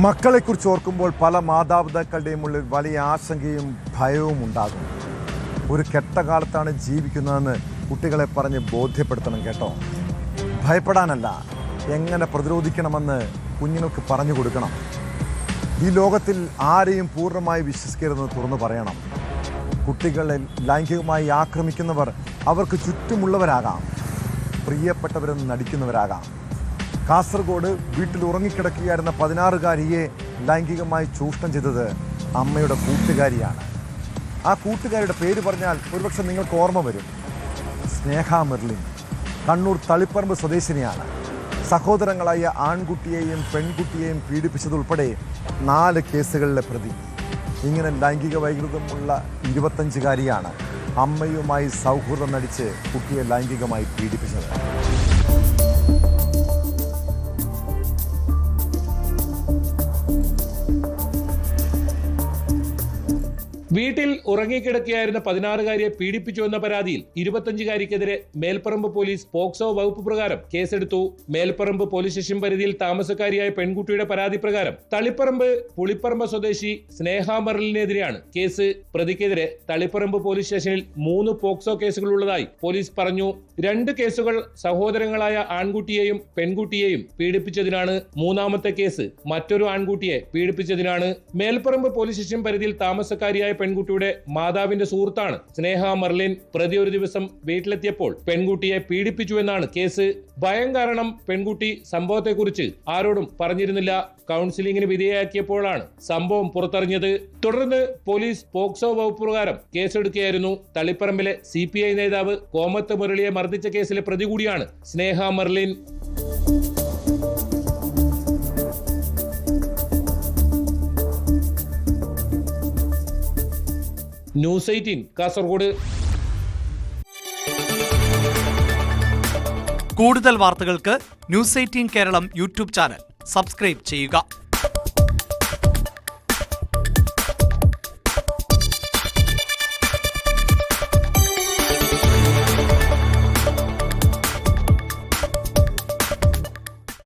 മക്കളെക്കുറിച്ച് ഓർക്കുമ്പോൾ പല മാതാപിതാക്കളുടെയും ഉള്ളിൽ വലിയ ആശങ്കയും ഭയവും ഉണ്ടാകും. ഒരു കെട്ടകാലത്താണ് ജീവിക്കുന്നതെന്ന് കുട്ടികളെ പറഞ്ഞ് ബോധ്യപ്പെടുത്തണം കേട്ടോ. ഭയപ്പെടാനല്ല, എങ്ങനെ പ്രതിരോധിക്കണമെന്ന് കുഞ്ഞുങ്ങൾക്ക് പറഞ്ഞു കൊടുക്കണം. ഈ ലോകത്തിൽ ആരെയും പൂർണ്ണമായി വിശ്വസിക്കരുതെന്ന് തുറന്നു പറയണം. കുട്ടികളെ ലൈംഗികമായി ആക്രമിക്കുന്നവർ അവർക്ക് ചുറ്റുമുള്ളവരാകാം, പ്രിയപ്പെട്ടവരെന്ന് നടിക്കുന്നവരാകാം. കാസർഗോഡ് വീട്ടിൽ ഉറങ്ങിക്കിടക്കുകയായിരുന്ന 16-കാരിയെ ലൈംഗികമായി ചൂഷണം ചെയ്തത് അമ്മയുടെ കൂട്ടുകാരിയാണ്. ആ കൂട്ടുകാരിയുടെ പേര് പറഞ്ഞാൽ ഒരുപക്ഷെ നിങ്ങൾക്ക് ഓർമ്മ വരും. സ്നേഹ മെർലിൻ. കണ്ണൂർ തളിപ്പറമ്പ് സ്വദേശിനിയാണ്. സഹോദരങ്ങളായ ആൺകുട്ടിയെയും പെൺകുട്ടിയെയും പീഡിപ്പിച്ചതുൾപ്പെടെ 4 കേസുകളിലെ പ്രതി. ഇങ്ങനെ ലൈംഗിക വൈകൃതമുള്ള 25-കാരിയാണ് അമ്മയുമായി സൗഹൃദം നടിച്ച് കുട്ടിയെ ലൈംഗികമായി പീഡിപ്പിച്ചത്. വീട്ടിൽ ഉറങ്ങിക്കിടക്കുകയായിരുന്ന 16-കാരിയെ പീഡിപ്പിച്ചു എന്ന പരാതിയിൽ 25-കാരിക്കെതിരെ മേൽപ്പറമ്പ് പോലീസ് പോക്സോ വകുപ്പ് പ്രകാരം കേസെടുത്തു. മേൽപ്പറമ്പ് പോലീസ് സ്റ്റേഷൻ പരിധിയിൽ താമസക്കാരിയായ പെൺകുട്ടിയുടെ പരാതി പ്രകാരം തളിപ്പറമ്പ് പുളിപ്പറമ്പ് സ്വദേശി സ്നേഹ മെർലിനെതിരെയാണ് കേസ്. പ്രതിക്കെതിരെ തളിപ്പറമ്പ് പോലീസ് സ്റ്റേഷനിൽ 3 പോക്സോ കേസുകളുള്ളതായി പോലീസ് പറഞ്ഞു. 2 കേസുകൾ സഹോദരങ്ങളായ ആൺകുട്ടിയെയും പെൺകുട്ടിയെയും പീഡിപ്പിച്ചതിനാണ്. 3ാമത്തെ കേസ് മറ്റൊരു ആൺകുട്ടിയെ പീഡിപ്പിച്ചതിനാണ്. മേൽപ്പറമ്പ് പോലീസ് സ്റ്റേഷൻ പരിധിയിൽ താമസക്കാരിയായ പെൺകുട്ടിയുടെ മാതാവിന്റെ സുഹൃത്താണ് സ്നേഹ മെർലിൻ. പ്രതി ഒരു ദിവസം വീട്ടിലെത്തിയപ്പോൾ പെൺകുട്ടിയെ പീഡിപ്പിച്ചു എന്നാണ് കേസ്. ഭയം കാരണം പെൺകുട്ടി സംഭവത്തെക്കുറിച്ച് ആരോടും പറഞ്ഞിരുന്നില്ല. കൗൺസിലിംഗിന് വിധേയയാക്കിയപ്പോഴാണ് സംഭവം പുറത്തറിഞ്ഞത്. തുടർന്ന് പോലീസ് പോക്സോ വകുപ്പ് പ്രകാരം കേസെടുക്കുകയായിരുന്നു. തളിപ്പറമ്പിലെ CPI നേതാവ് കോമത്ത് മുരളിയെ മർദ്ദിച്ച കേസിലെ പ്രതി കൂടിയാണ് സ്നേഹ മെർലിൻ. ന്യൂസ് 18 കാസർഗോഡ്. കൂടുതൽ വാർത്തകൾക്ക് news 18 Keralam YouTube channel subscribe ചെയ്യുക.